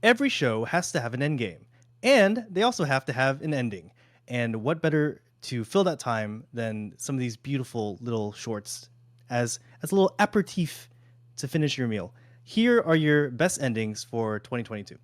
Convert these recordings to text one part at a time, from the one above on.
Every show has to have an end game, and they also have to have an ending. And what better to fill that time than some of these beautiful little shorts as a little aperitif to finish your meal. Here are your best endings for 2022.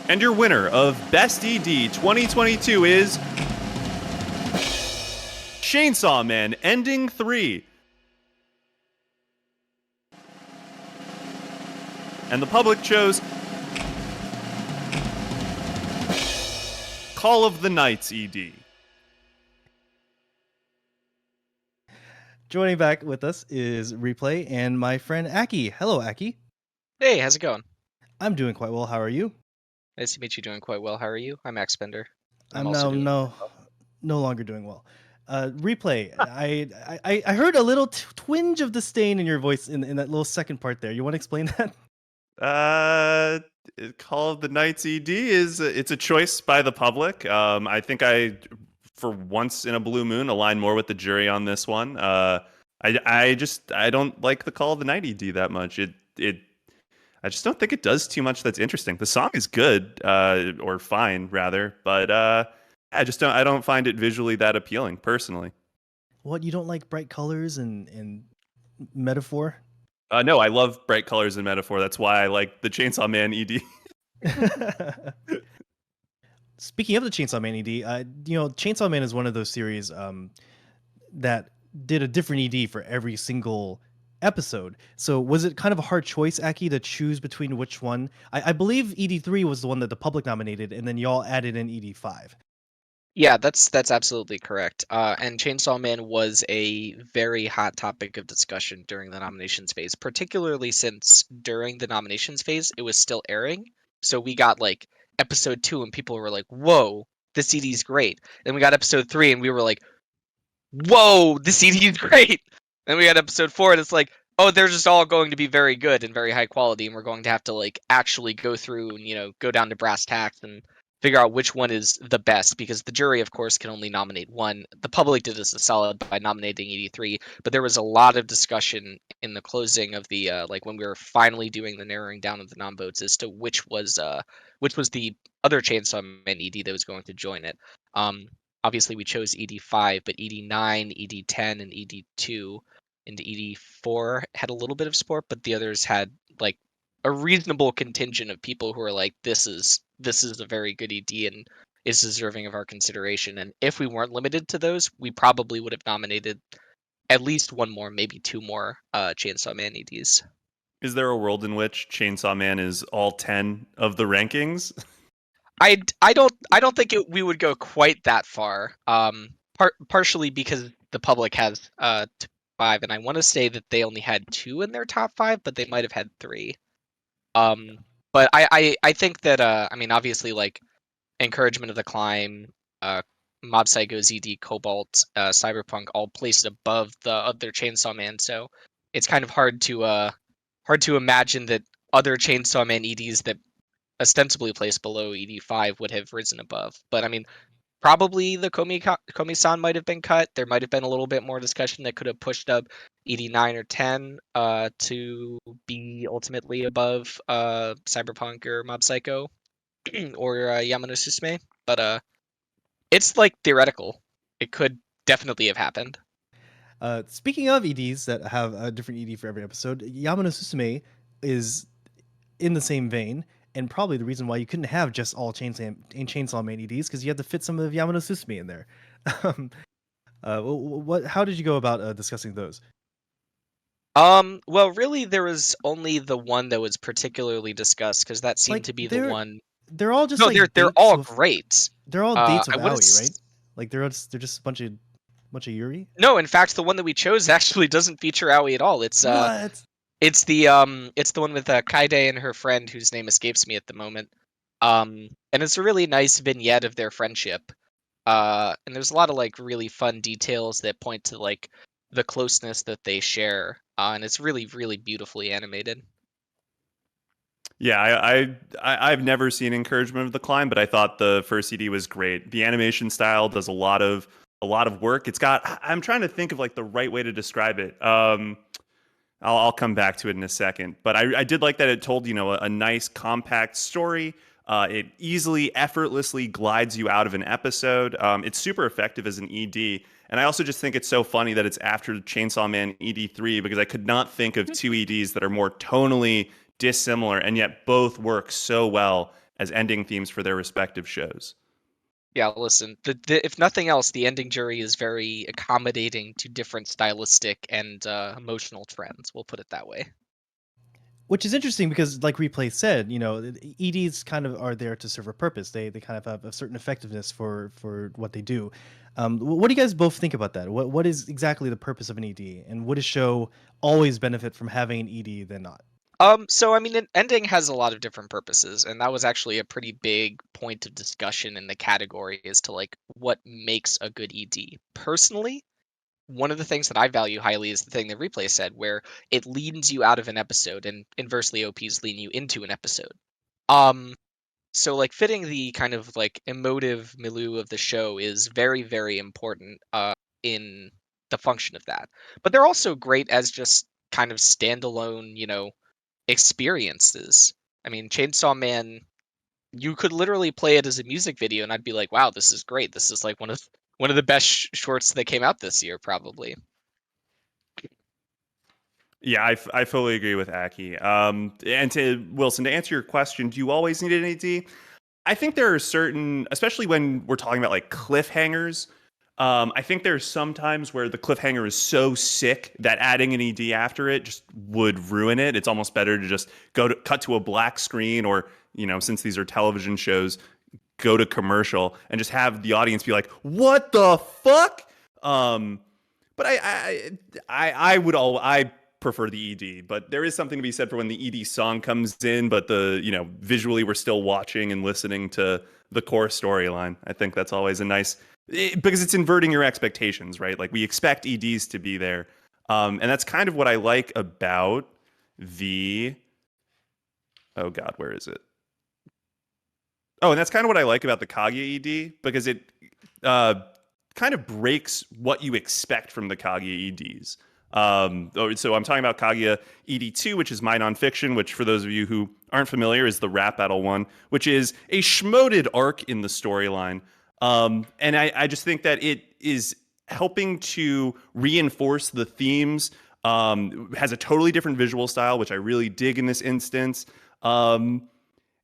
And your winner of Best ED 2022 is Chainsaw Man Ending 3. And the public chose Call of the Knights ED. Joining back with us is Replay and my friend Aki. Hello, Aki. Hey, how's it going? I'm doing quite well. How are you? Nice to meet you. Doing quite well. How are you? I'm Max Bender. I'm Also now doing no longer doing well. Replay. I heard a little twinge of disdain in your voice in that little second part there. You want to explain that? Call of the Knights ED is it's a choice by the public. I think for once in a blue moon, align more with the jury on this one. I don't like the Call of the Night ED that much. I just don't think it does too much that's interesting. The song is good, or fine rather, but I don't find it visually that appealing personally. What, you don't like bright colors and metaphor? No, I love bright colors and metaphor. That's why I like the Chainsaw Man ED. Speaking of the Chainsaw Man ED, Chainsaw Man is one of those series that did a different ED for every single episode. So was it kind of a hard choice, Aki, to choose between which one? I believe ED3 was the one that the public nominated, and then y'all added in ED5. Yeah, that's absolutely correct. And Chainsaw Man was a very hot topic of discussion during the nominations phase, particularly since during the nominations phase it was still airing. So we got like episode 2 and people were like, "Whoa, this CD's great." Then we got episode 3 and we were like, "Whoa, this CD's great." Then we got episode 4 and it's like, "Oh, they're just all going to be very good and very high quality, and we're going to have to like actually go through and go down to brass tacks and figure out which one is the best," because the jury, of course, can only nominate one. The public did us a solid by nominating ED3, but there was a lot of discussion in the closing of the like when we were finally doing the narrowing down of the non-votes as to which was the other Chainsaw Man ED that was going to join it. Obviously, we chose ED5, but ED9, ED10, and ED2 and ED4 had a little bit of support, but the others had like a reasonable contingent of people who are like, this is a very good ED and is deserving of our consideration. And if we weren't limited to those, we probably would have nominated at least one more, maybe two more Chainsaw Man EDs. Is there a world in which Chainsaw Man is all 10 of the rankings? I don't think we would go quite that far. Partially because the public has 5, and I want to say that they only had 2 in their top 5, but they might have had 3. But I think that I mean, obviously, like Encouragement of the Climb, Mob Psycho, ZD, Cobalt, Cyberpunk all placed above the other Chainsaw Man, so it's kind of hard to imagine that other Chainsaw Man EDs that ostensibly placed below ED5 would have risen above. But I mean, probably the Komi-san might have been cut. There might have been a little bit more discussion that could have pushed up ED9 or 10 to be ultimately above Cyberpunk or Mob Psycho or Yamano Susume. But it's like theoretical. It could definitely have happened. Speaking of EDs that have a different ED for every episode, Yamano Susume is in the same vein, and probably the reason why you couldn't have just all Chainsaw Man EDs because you had to fit some of Yamano Susume in there. What? How did you go about discussing those? Well, really, there was only the one that was particularly discussed because that seemed Like to be the one. they're all just No, like they're dates all of, great. they're all dates of I would. Aoi, right? Like they're just a bunch of Yuri. No, in fact, the one that we chose actually doesn't feature Aoi at all. What? It's the one with Kaide and her friend whose name escapes me at the moment. And it's a really nice vignette of their friendship. And there's a lot of like really fun details that point to like the closeness that they share. And it's really, really beautifully animated. Yeah, I've never seen Encouragement of the Climb, but I thought the first CD was great. The animation style does a lot of work. It's got, I'm trying to think of like the right way to describe it. I'll come back to it in a second, but I did like that it told, you know, a nice compact story. It easily, effortlessly glides you out of an episode. It's super effective as an ED. And I also just think it's so funny that it's after Chainsaw Man ED3 because I could not think of two EDs that are more tonally dissimilar and yet both work so well as ending themes for their respective shows. Yeah, listen, if nothing else, the ending jury is very accommodating to different stylistic and emotional trends. We'll put it that way. Which is interesting because, like Replay said, you know, EDs kind of are there to serve a purpose. They kind of have a certain effectiveness for what they do. What do you guys both think about that? What is exactly the purpose of an ED, and would a show always benefit from having an ED than not? So I mean, an ending has a lot of different purposes, and that was actually a pretty big point of discussion in the category as to like what makes a good ED. Personally, one of the things that I value highly is the thing that Replay said, where it leads you out of an episode, and inversely, OPs lean you into an episode. So like fitting the kind of like emotive milieu of the show is very, very important in the function of that. But they're also great as just kind of standalone, you know, experiences. I mean, Chainsaw Man, you could literally play it as a music video, and I'd be like, "Wow, this is great! This is like one of the best shorts that came out this year, probably." Yeah, I fully agree with Aki. And to Wilson, to answer your question, do you always need an ED? I think there are certain, especially when we're talking about like cliffhangers. I think there's some times where the cliffhanger is so sick that adding an ED after it just would ruin it. It's almost better to just cut to a black screen, or you know, since these are television shows, go to commercial and just have the audience be like, "What the fuck?" But I prefer the ED, but there is something to be said for when the ED song comes in, but the, you know, visually we're still watching and listening to the core storyline. I think that's always a nice, because it's inverting your expectations, right? Like we expect EDs to be there. And that's kind of what I like about the, oh God, where is it? Oh, and that's kind of what I like about the Kaguya ED, because it kind of breaks what you expect from the Kaguya EDs. So I'm talking about Kaguya ED2, which is my nonfiction, which for those of you who aren't familiar is the rap battle one, which is a schmoted arc in the storyline. And I just think that it is helping to reinforce the themes, has a totally different visual style, which I really dig in this instance. And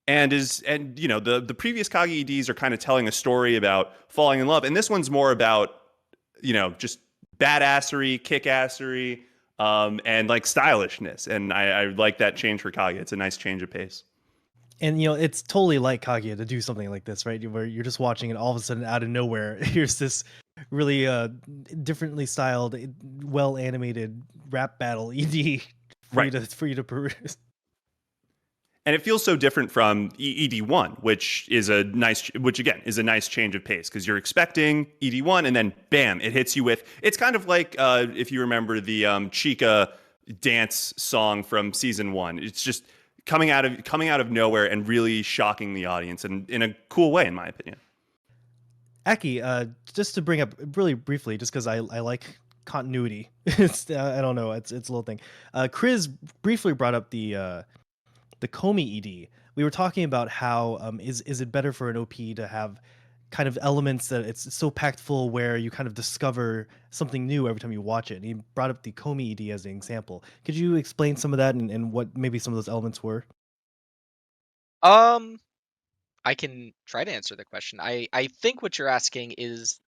you know, the previous Kaguya EDs are kind of telling a story about falling in love, and this one's more about, you know, just badassery, kickassery, and like stylishness. And I like that change for Kaguya. It's a nice change of pace. And you know, it's totally like Kaguya to do something like this, right? Where you're just watching, and all of a sudden, out of nowhere, here's this really differently styled, well animated rap battle ED Right. for you to peruse. And it feels so different from ED1, which is a nice, which again is a nice change of pace because you're expecting ED1 and then bam, it hits you with. It's kind of like if you remember the Chica dance song from season one. It's just coming out of nowhere and really shocking the audience and in a cool way, in my opinion. Aki, just to bring up really briefly, just because I like continuity. It's I don't know, it's a little thing. Chris briefly brought up the Comey ED. We were talking about how is it better for an OP to have kind of elements that it's so packed full where you kind of discover something new every time you watch it. And he brought up the Comey ED as an example. Could you explain some of that and what maybe some of those elements were? Um, I can try to answer the question. I think what you're asking is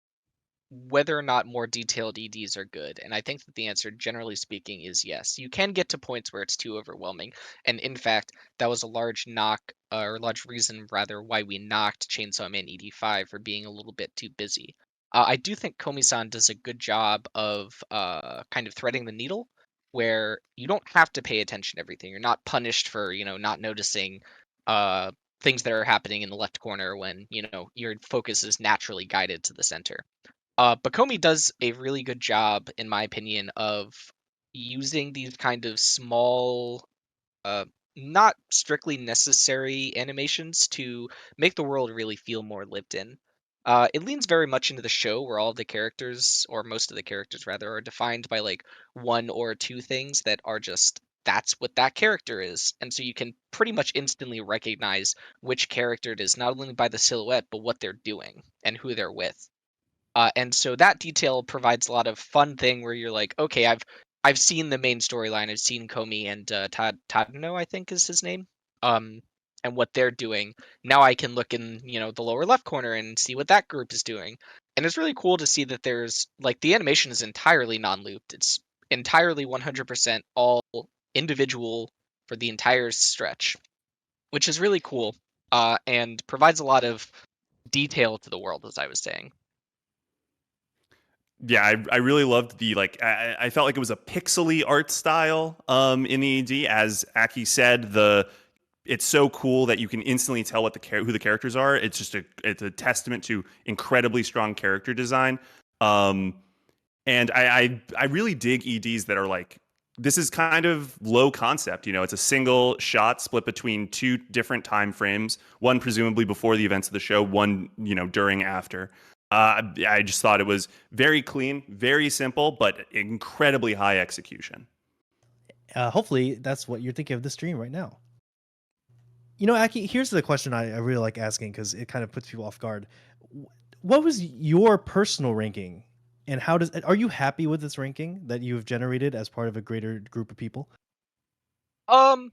whether or not more detailed EDs are good. And I think that the answer, generally speaking, is yes. You can get to points where it's too overwhelming. And in fact, that was a large knock, or large reason, rather, why we knocked Chainsaw Man ED5 for being a little bit too busy. I do think Komi-san does a good job of kind of threading the needle, where you don't have to pay attention to everything. You're not punished for, not noticing uh, things that are happening in the left corner when, your focus is naturally guided to the center. Bakomi does a really good job, in my opinion, of using these kind of small, uh, not strictly necessary animations to make the world really feel more lived in. It leans very much into the show where all of the characters, or most of the characters rather, are defined by like one or two things that are just that's what that character is. And so you can pretty much instantly recognize which character it is, not only by the silhouette, but what they're doing and who they're with. And so that detail provides a lot of fun thing where you're like, okay, I've seen the main storyline. I've seen Comey and Tadano, I think is his name, um, and what they're doing. Now I can look in, the lower left corner and see what that group is doing. And it's really cool to see that there's like the animation is entirely non-looped. It's entirely 100% all individual for the entire stretch, which is really cool, and provides a lot of detail to the world, as I was saying. Yeah, I really loved the like. I felt like it was a pixely art style in the ED. As Aki said, it's so cool that you can instantly tell what who the characters are. It's a testament to incredibly strong character design. Um, and I really dig EDs that are like this is kind of low concept. It's a single shot split between two different time frames, one presumably before the events of the show, one during after. I just thought it was very clean, very simple, but incredibly high execution. Hopefully that's what you're thinking of the stream right now. Aki, here's the question I really like asking because it kind of puts people off guard. What was your personal ranking, and are you happy with this ranking that you have generated as part of a greater group of people? Um,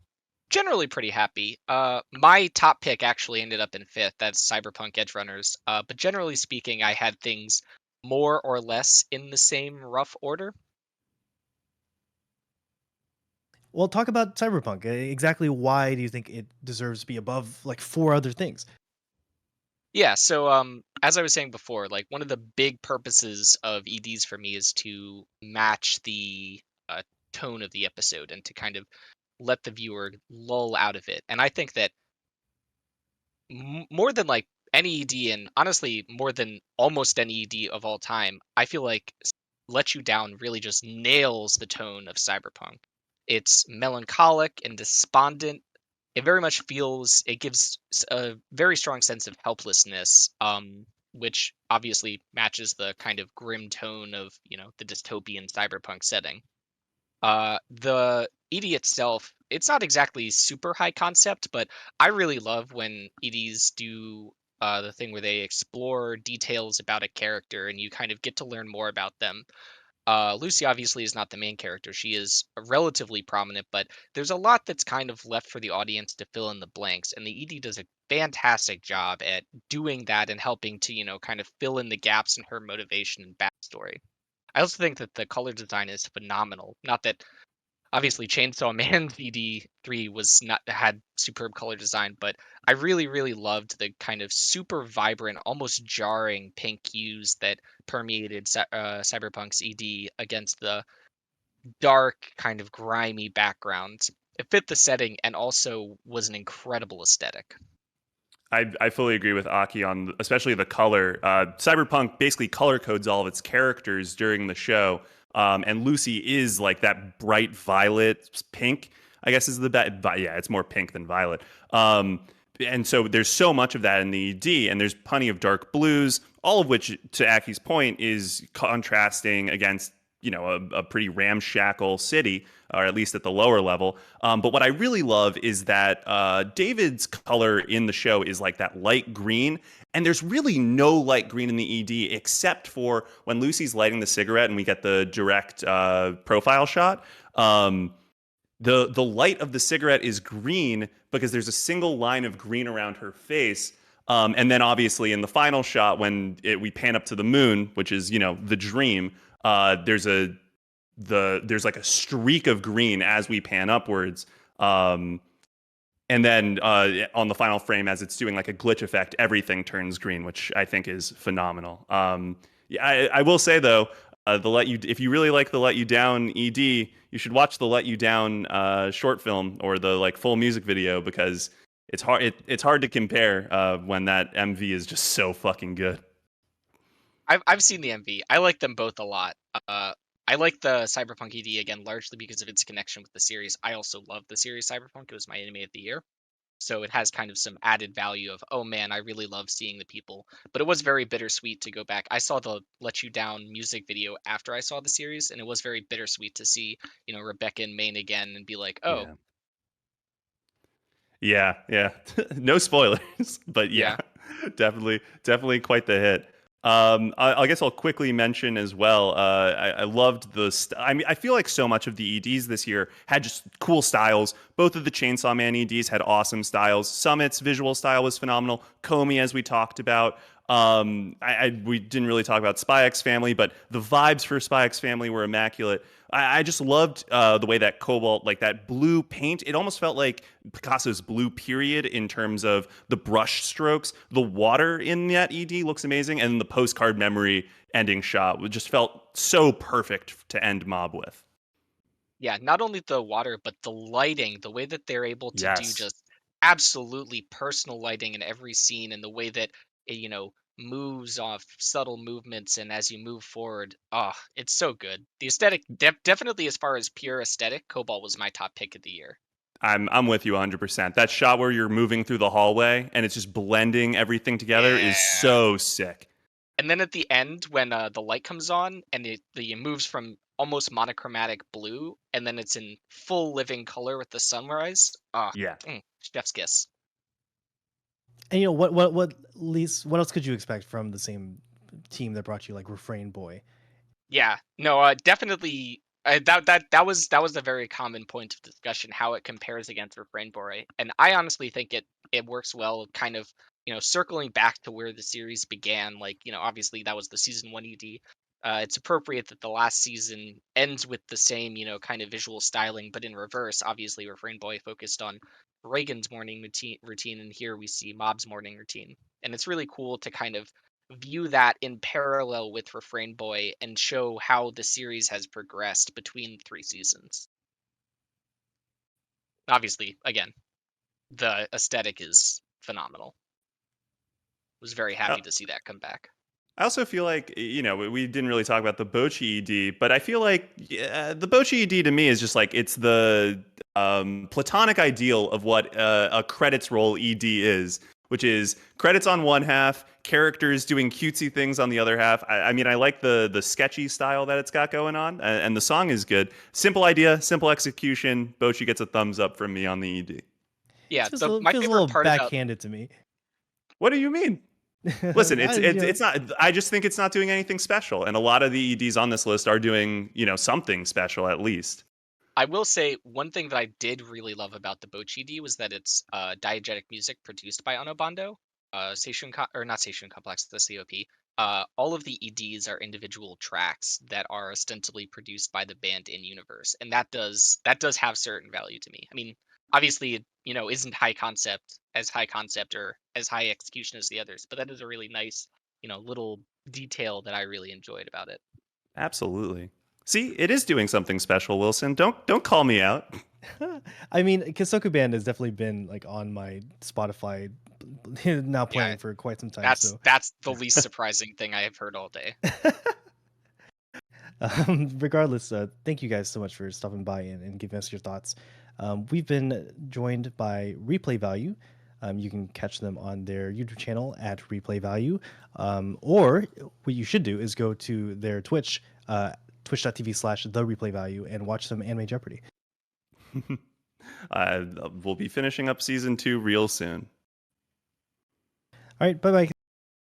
Generally pretty happy. My top pick actually ended up in fifth. That's Cyberpunk Edgerunners. But generally speaking, I had things more or less in the same rough order. Well, talk about Cyberpunk. Exactly why do you think it deserves to be above like four other things? Yeah, so as I was saying before, like one of the big purposes of EDs for me is to match the tone of the episode and to kind of let the viewer lull out of it. And I think that more than like any ED, and honestly more than almost any ED of all time, I feel like Let You Down really just nails the tone of Cyberpunk. It's melancholic and despondent. It very much feels it gives a very strong sense of helplessness, which obviously matches the kind of grim tone of the dystopian cyberpunk setting. The ED itself, it's not exactly super high concept, but I really love when EDs do the thing where they explore details about a character and you kind of get to learn more about them. Lucy obviously is not the main character. She is relatively prominent, but there's a lot that's kind of left for the audience to fill in the blanks, and the ED does a fantastic job at doing that and helping to, kind of fill in the gaps in her motivation and backstory. I also think that the color design is phenomenal. Not that Obviously, Chainsaw Man ED3 was not had superb color design, but I really, really loved the kind of super vibrant, almost jarring pink hues that permeated Cyberpunk's ED against the dark, kind of grimy background. It fit the setting and also was an incredible aesthetic. I fully agree with Aki on especially the color. Cyberpunk basically color codes all of its characters during the show, and Lucy is like that bright violet pink. I guess is the yeah, it's more pink than violet. And so there's so much of that in the ED, and there's plenty of dark blues, all of which, to Aki's point, is contrasting against a pretty ramshackle city, or at least at the lower level. But what I really love is that David's color in the show is like that light green, and there's really no light green in the ED except for when Lucy's lighting the cigarette and we get the direct profile shot. The light of the cigarette is green because there's a single line of green around her face. And then obviously in the final shot when we pan up to the moon, which is the dream, there's like a streak of green as we pan upwards. And then on the final frame, as it's doing like a glitch effect, everything turns green, which I think is phenomenal. Yeah, I will say though, if you really like the Let You Down ED, you should watch the Let You Down short film or the like full music video because it's hard. It's hard to compare when that MV is just so fucking good. I've seen the MV. I like them both a lot. I like the Cyberpunk ED again largely because of its connection with the series. I also love the series Cyberpunk. It was my anime of the year. So it has kind of some added value of, oh man, I really love seeing the people. But it was very bittersweet to go back. I saw the Let You Down music video after I saw the series, and it was very bittersweet to see, Rebecca and Maine again and be like, oh, Yeah. Yeah. No spoilers, but yeah, yeah. definitely quite the hit. I guess I'll quickly mention as well. I loved I mean, I feel like so much of the EDs this year had just cool styles. Both of the Chainsaw Man EDs had awesome styles. Summit's visual style was phenomenal. Comey, as we talked about. We didn't really talk about Spy X Family, but the vibes for Spy X Family were immaculate. I just loved the way that Cobalt, like that blue paint, it almost felt like Picasso's blue period in terms of the brush strokes. The water in that ED looks amazing, and the postcard memory ending shot just felt so perfect to end Mob with. Yeah, not only the water, but the lighting, the way that they're able to do Yes. just absolutely personal lighting in every scene and the way that it, moves off subtle movements and as you move forward, it's so good. The aesthetic, definitely as far as pure aesthetic, Cobalt was my top pick of the year. I'm with you 100%. That shot where you're moving through the hallway and it's just blending everything together is Yeah. so sick. And then at the end, when the light comes on and it moves from almost monochromatic blue, and then it's in full living color with the sunrise. Yeah. Chef's kiss. And what else could you expect from the same team that brought you like Refrain Boy? Yeah, no, definitely. That was a very common point of discussion how it compares against Refrain Boy, and I honestly think it works well. Kind of circling back to where the series began. Like obviously that was the season 1 ED. It's appropriate that the last season ends with the same kind of visual styling, but in reverse. Obviously, Refrain Boy focused on Reagan's morning routine, and here we see Mob's morning routine, and it's really cool to kind of view that in parallel with Refrain Boy and show how the series has progressed between the 3 seasons. Obviously, again, the aesthetic is phenomenal. Was very happy to see that come back. I also feel like we didn't really talk about the Bochi ED, but I feel like the Bochi ED to me is just like it's the platonic ideal of what a credits roll ED is, which is credits on one half, characters doing cutesy things on the other half. I mean, I like the sketchy style that it's got going on, and the song is good. Simple idea, simple execution. Bochi gets a thumbs up from me on the ED. Yeah, my Feels a favorite little part about backhanded to me. What do you mean? Listen, I, you know, it's not. I just think it's not doing anything special, and a lot of the EDs on this list are doing something special at least. I will say one thing that I did really love about the Bochi D was that it's diegetic music produced by Ono Bando, or not Seishun Complex, the COP. all of the EDs are individual tracks that are ostensibly produced by the band in universe, and that does have certain value to me. I mean, obviously, it, isn't high concept or as high execution as the others, but that is a really nice, little detail that I really enjoyed about it. Absolutely. See, it is doing something special, Wilson. Don't call me out. I mean, Kisoku Band has definitely been like on my Spotify now Yeah, playing for quite some time. that's So, that's the least surprising thing I have heard all day. regardless, thank you guys so much for stopping by and giving us your thoughts. We've been joined by Replay Value. You can catch them on their YouTube channel at Replay Value. Or what you should do is go to their Twitch, twitch.tv/The Replay Value, and watch some Anime Jeopardy. We'll be finishing up season 2 real soon. All right, bye bye.